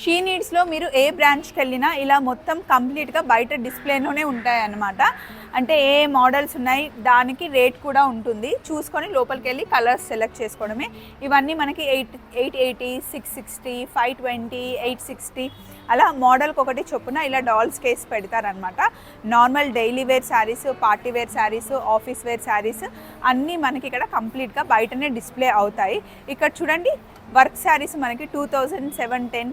She నీడ్స్లో మీరు ఏ బ్రాంచ్కి వెళ్ళినా ఇలా మొత్తం కంప్లీట్గా బయట డిస్ప్లేలోనే ఉంటాయి అన్నమాట. అంటే ఏ మోడల్స్ ఉన్నాయి దానికి రేట్ కూడా ఉంటుంది, చూసుకొని లోపలికి వెళ్ళి కలర్స్ సెలెక్ట్ చేసుకోవడమే. ఇవన్నీ మనకి 880, 660, 520, 860 అలా మోడల్కి ఒకటి చొప్పున ఇలా డాల్స్ కేస్ పెడతారనమాట. Normal daily wear saris, party wear saris, office wear saris అన్నీ మనకి ఇక్కడ కంప్లీట్గా బయటనే డిస్ప్లే అవుతాయి. ఇక్కడ చూడండి వర్క్ శారీస్ మనకి 2710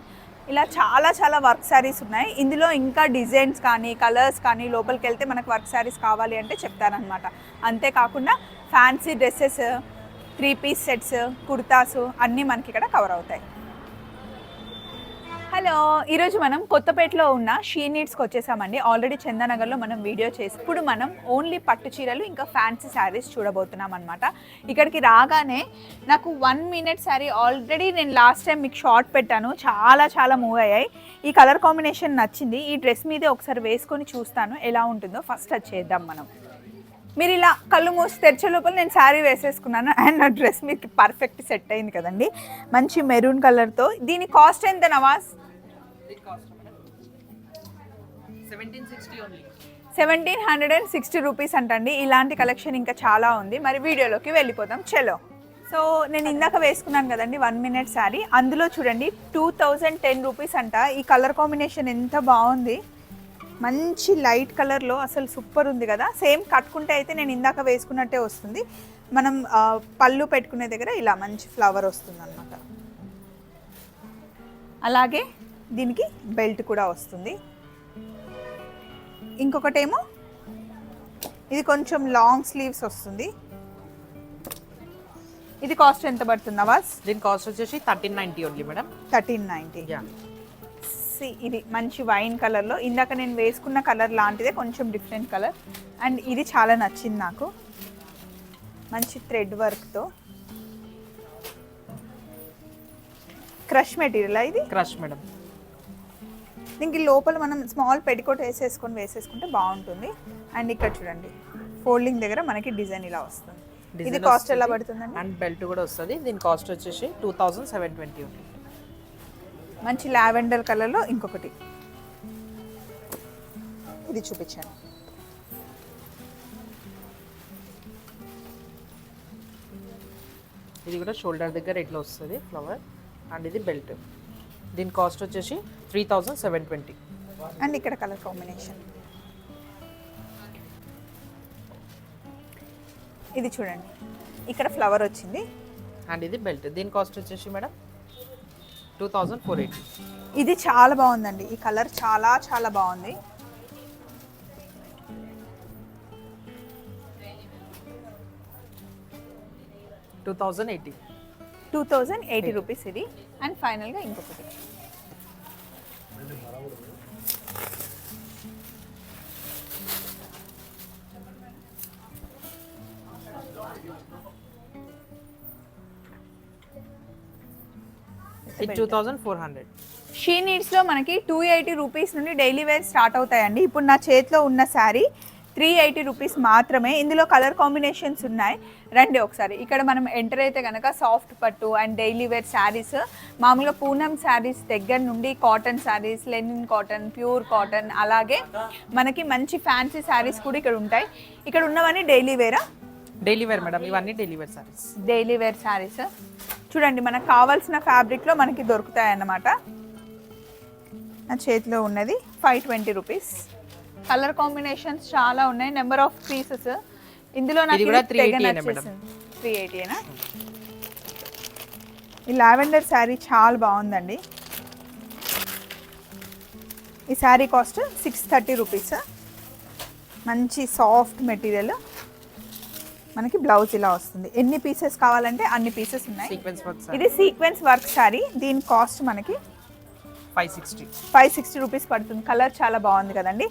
ఇలా చాలా చాలా వర్క్ శారీస్ ఉన్నాయి. ఇందులో ఇంకా డిజైన్స్ కానీ కలర్స్ కానీ లోపలికి వెళ్తే మనకు వర్క్ శారీస్ కావాలి అంటే చెప్తారనమాట. అంతేకాకుండా fancy dresses, 3 piece sets, kurtas అన్నీ మనకి ఇక్కడ కవర్ అవుతాయి. హలో, ఈరోజు మనం కొత్తపేటలో ఉన్న షీ నీడ్స్కి వచ్చేసామండి. ఆల్రెడీ చందానగర్లో మనం వీడియో చేసి ఇప్పుడు మనం ఓన్లీ పట్టు చీరలు ఇంకా ఫ్యాన్సీ శారీస్ చూడబోతున్నాం అనమాట. ఇక్కడికి రాగానే నాకు 1 minute శారీ ఆల్రెడీ నేను లాస్ట్ టైం మీకు షార్ట్ పెట్టాను, చాలా చాలా మూవ్ అయ్యాయి. ఈ కలర్ కాంబినేషన్ నచ్చింది. ఈ డ్రెస్ మీదే ఒకసారి వేసుకొని చూస్తాను ఎలా ఉంటుందో. ఫస్ట్ అది చేద్దాం మనం. మీరు ఇలా కళ్ళు మూసి తెరిచే లోపల నేను శారీ వేసేసుకున్నాను అండ్ నా డ్రెస్ మీకు పర్ఫెక్ట్ సెట్ అయింది కదండి. మంచి మెరూన్ కలర్తో. దీని కాస్ట్ ఎంత నవాజ్? 1760 రూపీస్ అంటండి. ఇలాంటి కలెక్షన్ ఇంకా చాలా ఉంది. మరి వీడియోలోకి వెళ్ళిపోదాం, చలో. సో నేను ఇందాక వేసుకున్నాను కదండి 1 minute శారీ, అందులో చూడండి 2010 రూపీస్ అంట. ఈ కలర్ కాంబినేషన్ ఎంత బాగుంది, మంచి లైట్ కలర్లో అసలు సూపర్ ఉంది కదా. సేమ్ కట్టుకుంటే అయితే నేను ఇందాక వేసుకున్నట్టే వస్తుంది. మనం పళ్ళు పెట్టుకునే దగ్గర ఇలా మంచి ఫ్లవర్ వస్తుంది అన్నమాట. అలాగే దీనికి బెల్ట్ కూడా వస్తుంది. ఇంకొకటేమో ఇది కొంచెం లాంగ్ స్లీవ్స్ వస్తుంది. ఇది కాస్ట్ ఎంత పడుతుంది నవాజ్? దీని కాస్ట్ వచ్చేసి 1390 ఓన్లీ మేడం. 1390. ఇది మంచి వైన్ కలర్లో, ఇందాక నేను వేసుకున్న కలర్ లాంటిదే, కొంచెం డిఫరెంట్ కలర్. అండ్ ఇది చాలా నచ్చింది నాకు, మంచి థ్రెడ్ వర్క్తో. క్రష్ మెటీరియల్ ఇది? Crush madam. దీనికి లోపల మనం స్మాల్ పెటికోట్ వేసేసుకుంటే బాగుంటుంది. అండ్ ఇక్కడ చూడండి ఫోల్డింగ్ దగ్గర మనకి డిజైన్ ఇలా వస్తుంది. ఇది కాస్ట్ ఎలా పడుతుందండి? అండ్ బెల్ట్ కూడా వస్తుంది. దీని కాస్ట్ వచ్చేసి 2720 ఉంది. మంచి లావెండర్ కలర్లో ఇంకొకటి ఇది చూపించాను. ఇది కూడా షోల్డర్ దగ్గర ఇట్లా వస్తుంది ఫ్లవర్. అండ్ ఇది బెల్ట్. దీని కాస్ట్ వచ్చేసి 3720. అండ్ ఇక్కడ కలర్ కాంబినేషన్ ఇది చూడండి, ఇక్కడ ఫ్లవర్ వచ్చింది. అండ్ ఇది బెల్ట్. దీని కాస్ట్ వచ్చేసి మేడం 2480. ఇది చాలా బాగుందండి, ఈ కలర్ చాలా చాలా బాగుంది. $2080 రూపీస్ ఇది. అండ్ ఫైనల్గా ఇంకొకటి ఇది 2400. షీ నీడ్స్లో మనకి 280 రూపీస్ నుండి డైలీ వేర్ స్టార్ట్ అవుతాయండి. ఇప్పుడు నా చేతిలో ఉన్న శారీ 380 రూపీస్ మాత్రమే. ఇందులో కలర్ కాంబినేషన్స్ ఉన్నాయి, రండి ఒకసారి. ఇక్కడ మనం ఎంటర్ అయితే కనుక సాఫ్ట్ పట్టు అండ్ డైలీ వేర్ శారీస్, మామూలుగా పూనం శారీస్ దగ్గర నుండి cotton saris, linen cotton, pure cotton, అలాగే మనకి మంచి ఫ్యాన్సీ శారీస్ కూడా ఇక్కడ ఉంటాయి. ఇక్కడ ఉన్నవన్నీ డైలీ వేరా? డైలీ వేర్ మేడం, ఇవన్నీ daily wear saris. Daily wear saris చూడండి, మనకు కావాల్సిన ఫ్యాబ్రిక్లో మనకి దొరుకుతాయి అన్నమాట. నా చేతిలో ఉన్నది 520 రూపీస్. కలర్ కాంబినేషన్స్ చాలా ఉన్నాయి, నెంబర్ ఆఫ్ పీసెస్. ఇందులో నాకు 380. ఈ లావెండర్ శారీ చాలా బాగుందండి. ఈ శారీ కాస్ట్ 630 రూపీస్. మంచి సాఫ్ట్ మెటీరియల్. మనకి బ్లౌజ్ ఇలా వస్తుంది. ఎన్ని పీసెస్ కావాలంటే అన్ని పీసెస్ ఉన్నాయి. ఇది సీక్వెన్స్ వర్క్ శారీ. దీని కాస్ట్ మనకి 560 రూపీస్ పడుతుంది. కలర్ చాలా బాగుంది కదండి.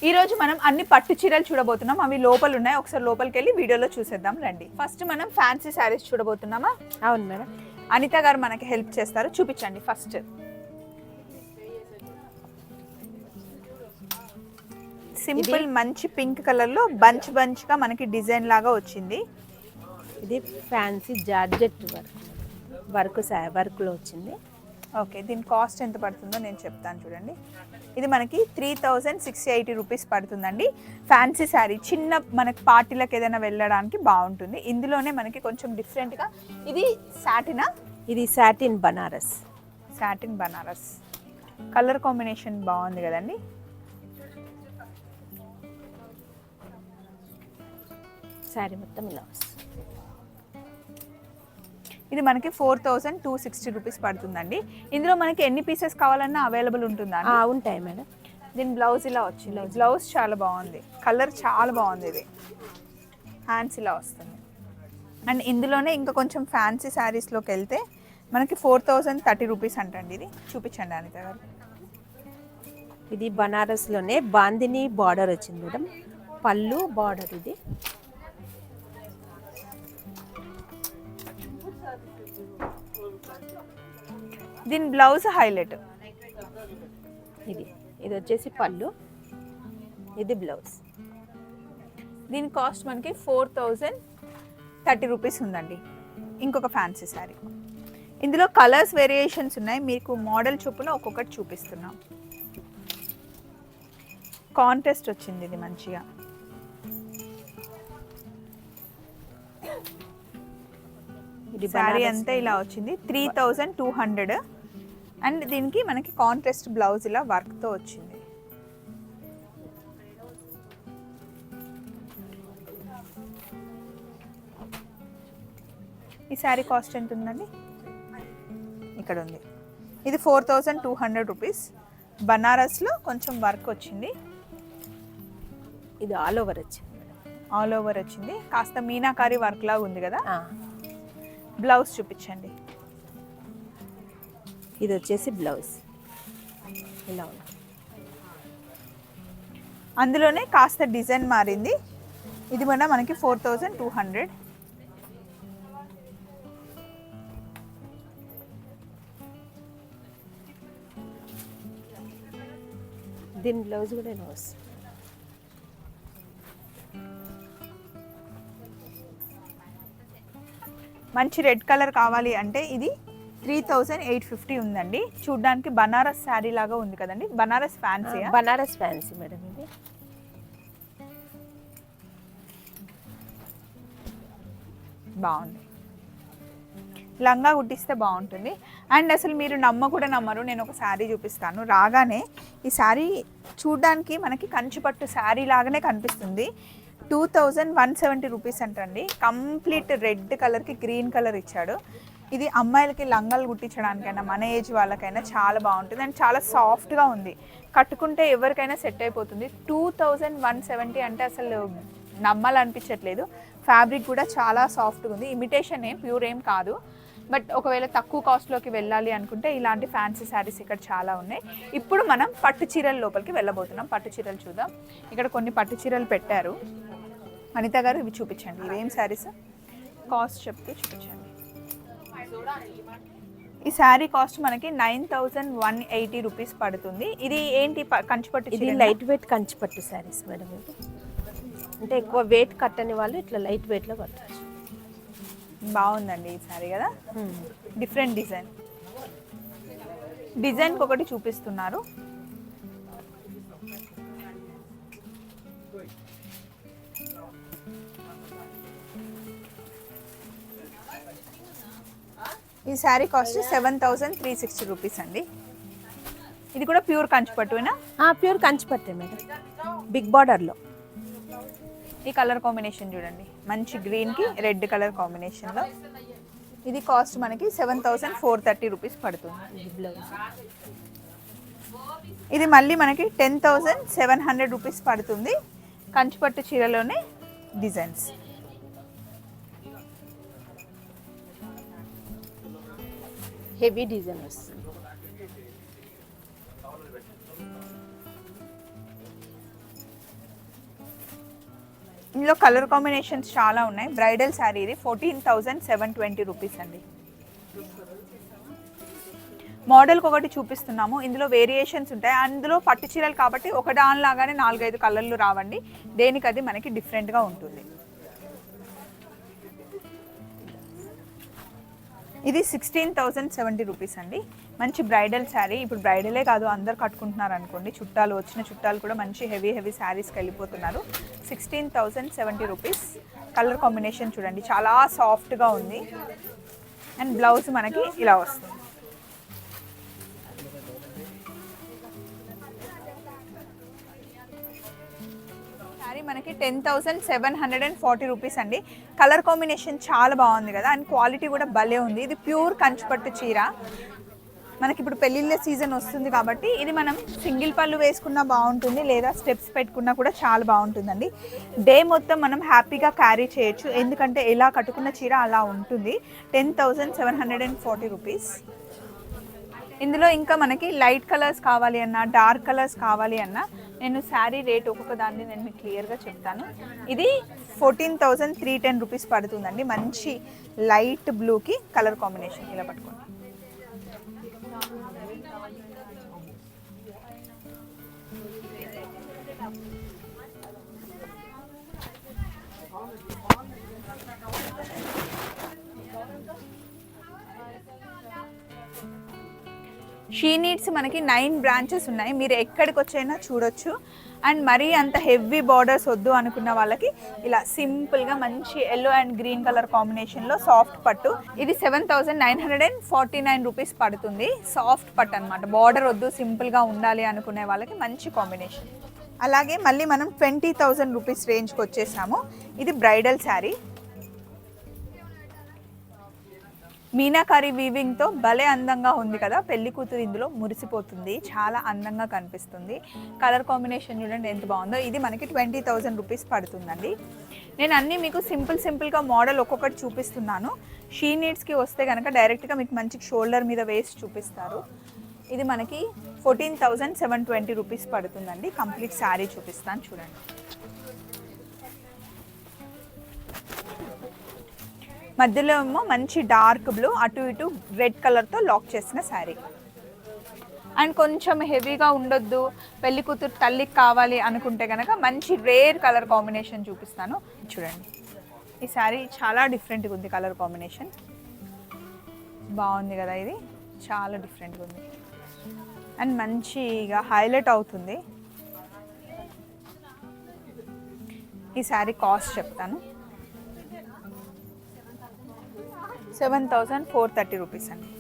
ఈరోజు మనం అన్ని పట్టు చీరలు చూడబోతున్నాం. అవి లోపల ఉన్నాయి, ఒకసారి లోపలికి వెళ్ళి వీడియోలో చూసేద్దాం రండి. ఫస్ట్ మనం ఫ్యాన్సీ శారీస్ చూడబోతున్నామా? అవును మేడం. అనిత గారు మనకి హెల్ప్ చేస్తారు, చూపించండి. ఫస్ట్ సింపుల్ మంచి పింక్ కలర్లో బంచ్గా మనకి డిజైన్ లాగా వచ్చింది. ఇది ఫ్యాన్సీ జార్జెట్ వర్క్లో వచ్చింది. ఓకే, దీని కాస్ట్ ఎంత పడుతుందో నేను చెప్తాను చూడండి. ఇది మనకి 3680 రూపీస్ పడుతుందండి. ఫ్యాన్సీ శారీ, చిన్న మనకి పార్టీలకు ఏదైనా వెళ్ళడానికి బాగుంటుంది. ఇందులోనే మనకి కొంచెం డిఫరెంట్గా, ఇది సాటినా? ఇది satin Banaras. Satin Banaras colour combination బాగుంది కదండి. శారీ మొత్తం ఇలా వస్తుంది. ఇది మనకి 4260 రూపీస్ పడుతుందండి. ఇందులో మనకి ఎన్ని పీసెస్ కావాలన్నా అవైలబుల్ ఉంటుందా? ఉంటాయి మేడం. దీని బ్లౌజ్ ఇలా వచ్చింది. బ్లౌజ్ చాలా బాగుంది, కలర్ చాలా బాగుంది. ఇది హ్యాండ్స్ ఇలా వస్తుంది. అండ్ ఇందులోనే ఇంకా కొంచెం ఫ్యాన్సీ శారీస్లోకి వెళ్తే మనకి 4030 రూపీస్ అంటండి. ఇది చూపించండి అనిత గారు. ఇది బనారస్లోనే బాందిని బార్డర్ వచ్చింది మేడం. పళ్ళు బార్డర్ ఇది. దీని బ్లౌజ్ హైలైట్. ఇది వచ్చేసి పళ్ళు, ఇది బ్లౌజ్. దీని కాస్ట్ మనకి 4030 రూపీస్ ఉందండి. ఇంకొక ఫ్యాన్సీ శారీ, ఇందులో కలర్స్ వేరియేషన్స్ ఉన్నాయి. మీకు మోడల్ చొప్పున ఒక్కొక్కటి చూపిస్తున్నాం. కాంట్రాస్ట్ వచ్చింది ఇది మంచిగా. శారీ అంతా ఇలా వచ్చింది 3200. అండ్ దీనికి మనకి కాంట్రాస్ట్ బ్లౌజ్ ఇలా వర్క్తో వచ్చింది. ఈ శారీ కాస్ట్ ఎంత ఉందండి? ఇక్కడ ఉంది. ఇది 4200 రూపీస్. బనారస్లో కొంచెం వర్క్ వచ్చింది. ఇది ఆల్ ఓవర్ వచ్చింది. ఆల్ ఓవర్ వచ్చింది, కాస్త మీనాకారి వర్క్ లాగా ఉంది కదా. బ్లౌజ్ చూపించండి. ఇది వచ్చేసి బ్లౌజ్ ఇలా ఉంది. అందులోనే కాస్త డిజైన్ మారింది. ఇది కూడా మనకి 4200. దీని బ్లౌజ్ కూడా ఇలా వస్తుంది. మంచి రెడ్ కలర్ కావాలి అంటే ఇది 3850 ఉందండి. చూడ్డానికి బనారస్ శారీ లాగా ఉంది కదండి. Banaras fancy. Banaras fancy madam. ఇది బాగుంది, లంగా కుట్టిస్తే బాగుంటుంది. అండ్ అసలు మీరు నమ్మరు, నేను ఒక శారీ చూపిస్తాను. రాగానే ఈ శారీ చూడ్డానికి మనకి కంచిపట్టు శారీ లాగానే కనిపిస్తుంది. 2170 రూపీస్ అంటండి. కంప్లీట్ రెడ్ కలర్కి గ్రీన్ కలర్ ఇచ్చాడు. ఇది అమ్మాయిలకి లంగాలు కుట్టించడానికైనా మన ఏజ్ వాళ్ళకైనా చాలా బాగుంటుంది. అండ్ చాలా సాఫ్ట్గా ఉంది, కట్టుకుంటే ఎవరికైనా సెట్ అయిపోతుంది. 2170 అంటే అసలు నమ్మాలనిపించట్లేదు. ఫ్యాబ్రిక్ కూడా చాలా సాఫ్ట్గా ఉంది. ఇమిటేషన్ ప్యూర్ ఏం కాదు. బట్ ఒకవేళ తక్కువ కాస్ట్లోకి వెళ్ళాలి అనుకుంటే ఇలాంటి ఫ్యాన్సీ శారీస్ ఇక్కడ చాలా ఉన్నాయి. ఇప్పుడు మనం పట్టు చీరల లోపలికి వెళ్ళబోతున్నాం. పట్టు చీరలు చూద్దాం. ఇక్కడ కొన్ని పట్టు చీరలు పెట్టారు. అనిత గారు ఇవి చూపించండి. ఇవేం శారీస్? కాస్ట్ చెప్తూ చూపించండి. ఈ శారీ కాస్ట్ మనకి 9180 రూపీస్ పడుతుంది. ఇది ఏంటి కంచిపట్టు? ఇది లైట్ వెయిట్ కంచిపట్టు శారీస్ మేడం. ఇది అంటే ఎక్కువ వెయిట్ కట్టని వాళ్ళు ఇట్లా లైట్ వెయిట్లో కట్టచ్చు. బాగుందండి ఈ శారీ కదా. డిఫరెంట్ డిజైన్కి ఒకటి చూపిస్తున్నారు. ఈ శారీ కాస్ట్ 7360 రూపీస్ అండి. ఇది కూడా ప్యూర్ కంచిపట్టునా? ప్యూర్ కంచిపట్టే మేడం, బిగ్ బార్డర్లో. ఈ కలర్ కాంబినేషన్ చూడండి, మంచి గ్రీన్కి రెడ్ కలర్ కాంబినేషన్లో. ఇది కాస్ట్ మనకి 7430 రూపీస్ పడుతుంది. ఇది మళ్ళీ మనకి 10700 రూపీస్ పడుతుంది. కంచిపట్టు చీరలోనే డిజైన్స్. హెవీ డిజైన్ వస్తుంది. ఇందులో కలర్ కాంబినేషన్స్ చాలా ఉన్నాయి. బ్రైడల్ శారీ ఇది 14720 రూపీస్ అండి. మోడల్కి ఒకటి చూపిస్తున్నాము. ఇందులో వేరియేషన్స్ ఉంటాయి. అందులో పట్టు చీరలు కాబట్టి ఒక దానిలాగానే 4-5 కలర్లు రావండి. దేనికి అది మనకి డిఫరెంట్గా ఉంటుంది. ఇది 16070 రూపీస్ అండి. మంచి బ్రైడల్ శారీ. ఇప్పుడు బ్రైడలే కాదు అందరు కట్టుకుంటున్నారు అనుకోండి, చుట్టాలు వచ్చిన చుట్టాలు కూడా మంచి హెవీ శారీస్కి వెళ్ళిపోతున్నారు. 16,070 రూపీస్. కలర్ కాంబినేషన్ చూడండి చాలా సాఫ్ట్గా ఉంది. అండ్ బ్లౌజ్ మనకి ఇలా వస్తుంది. శారీ మనకి 10,740 రూపీస్ అండి. కలర్ కాంబినేషన్ చాలా బాగుంది కదా, అండ్ క్వాలిటీ కూడా భలే ఉంది. ఇది ప్యూర్ కంచిపట్టు చీర. మనకి ఇప్పుడు పెళ్ళిళ్ళ సీజన్ వస్తుంది కాబట్టి ఇది మనం సింగిల్ పళ్ళు వేసుకున్నా బాగుంటుంది, లేదా స్టెప్స్ పెట్టుకున్నా కూడా చాలా బాగుంటుందండి. డే మొత్తం మనం హ్యాపీగా క్యారీ చేయొచ్చు, ఎందుకంటే ఎలా కట్టుకున్న చీర అలా ఉంటుంది. 10,740 రూపీస్. ఇందులో ఇంకా మనకి లైట్ కలర్స్ కావాలి అన్నా, డార్క్ కలర్స్ కావాలి అన్నా నేను శారీ రేట్ ఒక్కొక్క దాన్ని నేను మీకు క్లియర్గా చెప్తాను. ఇది 14,310 రూపీస్ పడుతుందండి. మంచి లైట్ బ్లూకి కలర్ కాంబినేషన్ ఇలా పట్టుకోండి. షీ నీడ్స్ మనకి 9 బ్రాంచెస్ ఉన్నాయి, మీరు ఎక్కడికి వచ్చైనా చూడొచ్చు. అండ్ మరీ అంత హెవీ బార్డర్స్ వద్దు అనుకున్న వాళ్ళకి ఇలా సింపుల్గా మంచి ఎల్లో అండ్ గ్రీన్ కలర్ కాంబినేషన్లో సాఫ్ట్ పట్టు. ఇది 7,949 రూపీస్ పడుతుంది. సాఫ్ట్ పట్టు అనమాట. బార్డర్ వద్దు, సింపుల్గా ఉండాలి అనుకునే వాళ్ళకి మంచి కాంబినేషన్. అలాగే మళ్ళీ మనం 20,000 రూపీస్ రేంజ్కి వచ్చేసాము. ఇది బ్రైడల్ శారీ. మీనాకారి వీవింగ్తో భలే అందంగా ఉంది కదా. పెళ్లి కూతురు ఇందులో మురిసిపోతుంది, చాలా అందంగా కనిపిస్తుంది. కలర్ కాంబినేషన్ చూడండి ఎంత బాగుందో. ఇది మనకి 20,000 రూపీస్ పడుతుందండి. నేను అన్నీ మీకు సింపుల్గా మోడల్ ఒక్కొక్కటి చూపిస్తున్నాను. షీ నీడ్స్కి వస్తే కనుక డైరెక్ట్గా మీకు మంచి షోల్డర్ మీద వేసి చూపిస్తారు. ఇది మనకి 14,720 రూపీస్ పడుతుందండి. కంప్లీట్ శారీ చూపిస్తాను చూడండి. మధ్యలో ఏమో మంచి డార్క్ బ్లూ, అటు ఇటు రెడ్ కలర్తో లాక్ చేసిన శారీ. అండ్ కొంచెం హెవీగా ఉండొద్దు, పెళ్లి కూతురు తల్లికి కావాలి అనుకుంటే కనుక మంచి రేర్ కలర్ కాంబినేషన్ చూపిస్తాను చూడండి. ఈ శారీ చాలా డిఫరెంట్గా ఉంది. కలర్ కాంబినేషన్ బాగుంది కదా, ఇది చాలా డిఫరెంట్గా ఉంది అండ్ మంచిగా హైలైట్ అవుతుంది. ఈ శారీ కాస్ట్ చెప్తాను. 7,430 రూపీస్ అండి.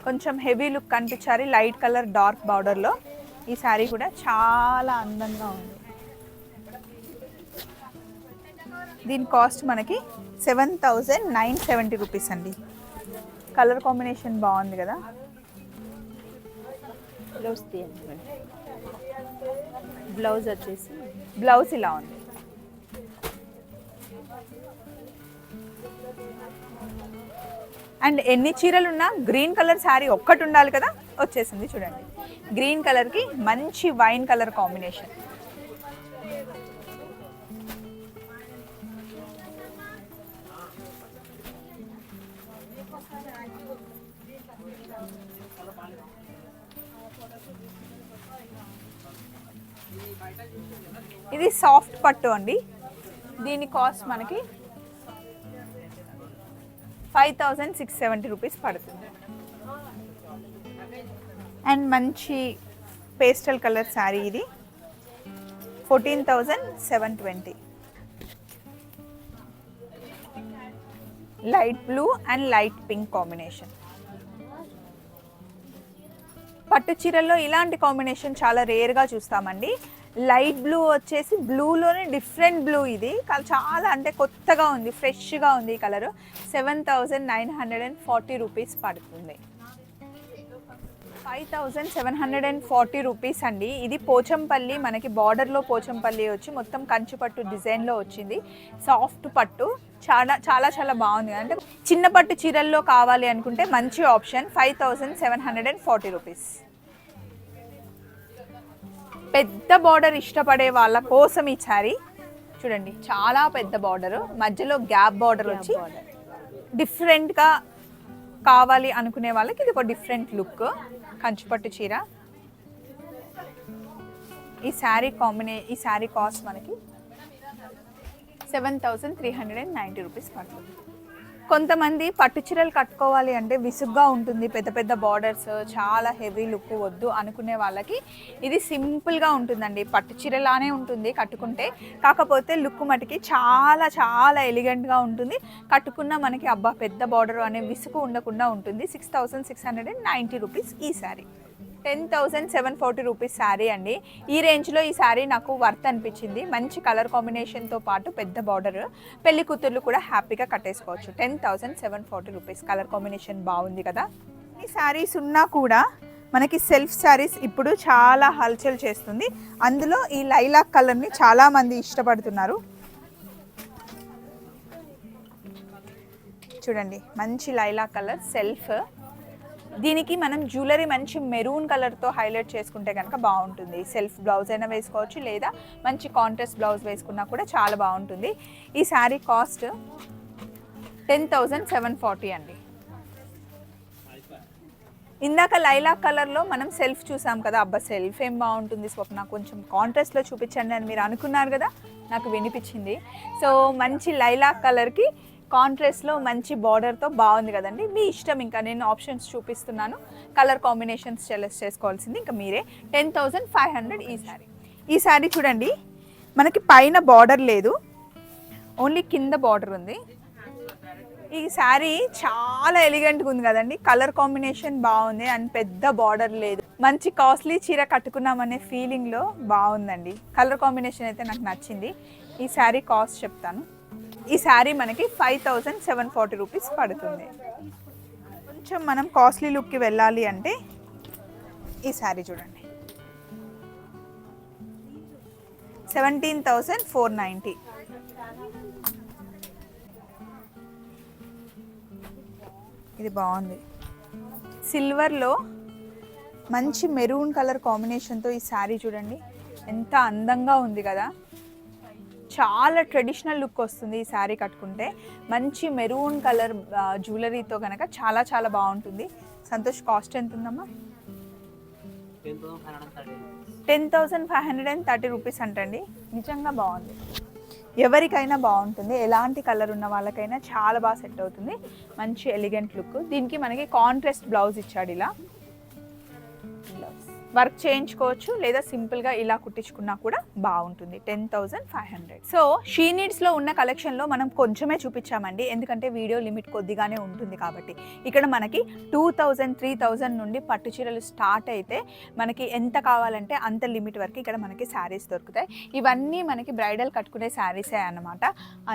కొంచెం హెవీ లుక్ కనిపించాలి లైట్ కలర్ డార్క్ బార్డర్లో. ఈ శారీ కూడా చాలా అందంగా ఉంది. దీని కాస్ట్ మనకి 7,970 రూపీస్ అండి. కలర్ కాంబినేషన్ బాగుంది కదా. బ్లౌజ్ తీయండి. బ్లౌజ్ వచ్చేసి బ్లౌజ్ ఇలా ఉంది. అండ్ ఎన్ని చీరలు ఉన్నా గ్రీన్ కలర్ శారీ ఒక్కటి ఉండాలి కదా, వచ్చేసింది చూడండి. గ్రీన్ కలర్కి మంచి వైన్ కలర్ కాంబినేషన్. ఇది సాఫ్ట్ పట్టు అండి. దీని కాస్ట్ మనకి 5,670 రూపీస్ పడుతుంది. అండ్ మంచి పేస్టల్ కలర్ శారీ. ఇది 14,720. Light blue and light pink combination. పట్టు చీరల్లో ఇలాంటి కాంబినేషన్ చాలా రేర్గా చూస్తామండి. లైట్ బ్లూ వచ్చేసి బ్లూలోనే డిఫరెంట్ బ్లూ. ఇది చాలా అంటే కొత్తగా ఉంది, ఫ్రెష్గా ఉంది ఈ కలరు. 7,940 రూపీస్ పడుతుంది. 5,740 రూపీస్ అండి. ఇది పోచంపల్లి, మనకి బార్డర్లో పోచంపల్లి వచ్చి మొత్తం కంచిపట్టు డిజైన్లో వచ్చింది. సాఫ్ట్ పట్టు చాలా చాలా చాలా బాగుంది. అంటే చిన్న పట్టు చీరల్లో కావాలి అనుకుంటే మంచి ఆప్షన్. 5,740 రూపీస్. పెద్ద బార్డర్ ఇష్టపడే వాళ్ళ కోసం ఈ శారీ చూడండి, చాలా పెద్ద బార్డరు, మధ్యలో గ్యాప్ బార్డర్ వచ్చి డిఫరెంట్గా కావాలి అనుకునే వాళ్ళకి ఇది ఒక డిఫరెంట్ లుక్. కంచిపట్టు చీర. ఈ శారీ కాస్ట్ మనకి 7,390 రూపీస్ పడుతుంది. కొంతమంది పట్టు చీరలు కట్టుకోవాలి అంటే విసుగ్గా ఉంటుంది, పెద్ద పెద్ద బార్డర్స్, చాలా హెవీ లుక్ వద్దు అనుకునే వాళ్ళకి ఇది సింపుల్గా ఉంటుందండి. పట్టు చీరలానే ఉంటుంది కట్టుకుంటే, కాకపోతే లుక్ మటుకి చాలా చాలా ఎలిగెంట్గా ఉంటుంది. కట్టుకున్న మనకి అబ్బా పెద్ద బార్డర్ అనే విసుగు ఉండకుండా ఉంటుంది. 6690 రూపీస్ ఈ శారీ. 10,740 రూపీస్ శారీ అండి. ఈ రేంజ్లో ఈ శారీ నాకు వర్త్ అనిపించింది. మంచి కలర్ కాంబినేషన్తో పాటు పెద్ద బార్డర్, పెళ్లి కూతుర్లు కూడా హ్యాపీగా కట్టేసుకోవచ్చు. 10,740 రూపీస్. కలర్ కాంబినేషన్ బాగుంది కదా. ఈ శారీస్ ఉన్నా కూడా మనకి సెల్ఫ్ శారీస్ ఇప్పుడు చాలా హల్చల్ చేస్తుంది. అందులో ఈ లైలాక్ కలర్ని చాలామంది ఇష్టపడుతున్నారు. చూడండి మంచి లైలాక్ కలర్ సెల్ఫ్. దీనికి మనం జ్యువెలరీ మంచి మెరూన్ కలర్తో హైలైట్ చేసుకుంటే కనుక బాగుంటుంది. సెల్ఫ్ బ్లౌజ్ అయినా వేసుకోవచ్చు, లేదా మంచి కాంట్రాస్ట్ బ్లౌజ్ వేసుకున్నా కూడా చాలా బాగుంటుంది. ఈ శారీ కాస్ట్ 10,740 అండి. ఇందాక లైలాక్ కలర్లో మనం సెల్ఫ్ చూసాం కదా, అబ్బా సెల్ఫ్ ఏం బాగుంటుంది స్వప్న, కొంచెం కాంట్రాస్ట్లో చూపించండి అని మీరు అనుకున్నారు కదా, నాకు వినిపించింది. సో మంచి లైలాక్ కలర్కి కాంట్రాస్ట్లో మంచి బార్డర్తో బాగుంది కదండి. మీ ఇష్టం, ఇంకా నేను ఆప్షన్స్ చూపిస్తున్నాను, కలర్ కాంబినేషన్స్ సెలెక్ట్ చేసుకోవాల్సింది ఇంకా మీరే. 10,500 ఈ శారీ. ఈ శారీ చూడండి మనకి పైన బార్డర్ లేదు, ఓన్లీ కింద బార్డర్ ఉంది. ఈ శారీ చాలా ఎలిగెంట్గా ఉంది కదండి. కలర్ కాంబినేషన్ బాగుంది అండ్ పెద్ద బార్డర్ లేదు. మంచి కాస్ట్లీ చీర కట్టుకున్నామనే ఫీలింగ్లో బాగుందండి. కలర్ కాంబినేషన్ అయితే నాకు నచ్చింది. ఈ శారీ కాస్ట్ చెప్తాను. ఈ శారీ మనకి 5,740 రూపీస్ పడుతుంది. కొంచెం మనం కాస్ట్లీ లుక్కి వెళ్ళాలి అంటే ఈ శారీ చూడండి 17,490. ఇది బాగుంది. సిల్వర్లో మంచి మెరూన్ కలర్ కాంబినేషన్తో ఈ శారీ చూడండి ఎంత అందంగా ఉంది కదా. చాలా ట్రెడిషనల్ లుక్ వస్తుంది ఈ శారీ కట్టుకుంటే. మంచి మెరూన్ కలర్ జ్యువెలరీతో కనుక చాలా చాలా బాగుంటుంది. సంతోష్ కాస్ట్ ఎంత ఉందమ్మా? 10,530 రూపీస్ అంటండి. నిజంగా బాగుంది, ఎవరికైనా బాగుంటుంది. ఎలాంటి కలర్ ఉన్న వాళ్ళకైనా చాలా బాగా సెట్ అవుతుంది. మంచి ఎలిగెంట్ లుక్. దీనికి మనకి కాంట్రాస్ట్ బ్లౌజ్ ఇచ్చాడు. ఇలా వర్క్ చేయించుకోవచ్చు, లేదా సింపుల్గా ఇలా కుట్టించుకున్నా కూడా బాగుంటుంది. 10,500. సో షీ నీడ్స్లో ఉన్న కలెక్షన్లో మనం కొంచెమే చూపించామండి, ఎందుకంటే వీడియో లిమిట్ కొద్దిగానే ఉంటుంది కాబట్టి. ఇక్కడ మనకి 2,000, 3,000 నుండి పట్టు చీరలు స్టార్ట్ అయితే మనకి ఎంత కావాలంటే అంత లిమిట్ వరకు ఇక్కడ మనకి శారీస్ దొరుకుతాయి. ఇవన్నీ మనకి బ్రైడల్ కట్టుకునే శారీసే అన్నమాట.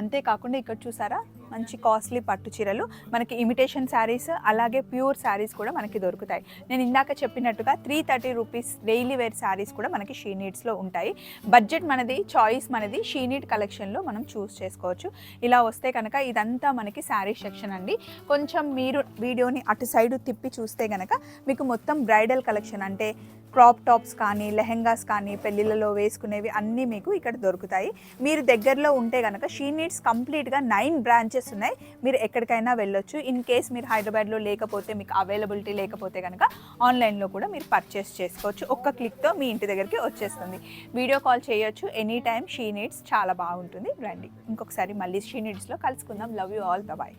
అంతేకాకుండా ఇక్కడ చూసారా మంచి కాస్ట్లీ పట్టు చీరలు, మనకి ఇమిటేషన్ శారీస్, అలాగే ప్యూర్ శారీస్ కూడా మనకి దొరుకుతాయి. నేను ఇందాక చెప్పినట్టుగా 330 రూపీస్ డైలీ వేర్ శారీస్ కూడా మనకి షీ నీడ్స్లో ఉంటాయి. బడ్జెట్ మనది, చాయిస్ మనది. షీ నీడ్ కలెక్షన్లో మనం చూస్ చేసుకోవచ్చు. ఇలా వస్తే కనుక ఇదంతా మనకి శారీ సెక్షన్ అండి. కొంచెం మీరు వీడియోని అటు సైడ్ తిప్పి చూస్తే కనుక మీకు మొత్తం బ్రైడల్ కలెక్షన్ అంటే క్రాప్ టాప్స్ కానీ, లెహెంగాస్ కానీ, పెళ్ళిళ్ళలో వేసుకునేవి అన్నీ మీకు ఇక్కడ దొరుకుతాయి. మీరు దగ్గరలో ఉంటే కనుక షీ నీడ్స్ కంప్లీట్గా 9 బ్రాంచెస్ ఉన్నాయి. మీరు ఎక్కడికైనా వెళ్ళొచ్చు. ఇన్ కేస్ మీరు హైదరాబాద్లో లేకపోతే, మీకు అవైలబిలిటీ లేకపోతే కనుక ఆన్లైన్లో కూడా మీరు పర్చేస్ చేసుకోవచ్చు. ఒక్క క్లిక్తో మీ ఇంటి దగ్గరికి వచ్చేస్తుంది. వీడియో కాల్ చేయొచ్చు ఎనీ టైమ్. షీ నీడ్స్ చాలా బాగుంటుంది. రండి ఇంకొకసారి మళ్ళీ షీ నీడ్స్లో కలుసుకుందాం. Love you all. బాయ్.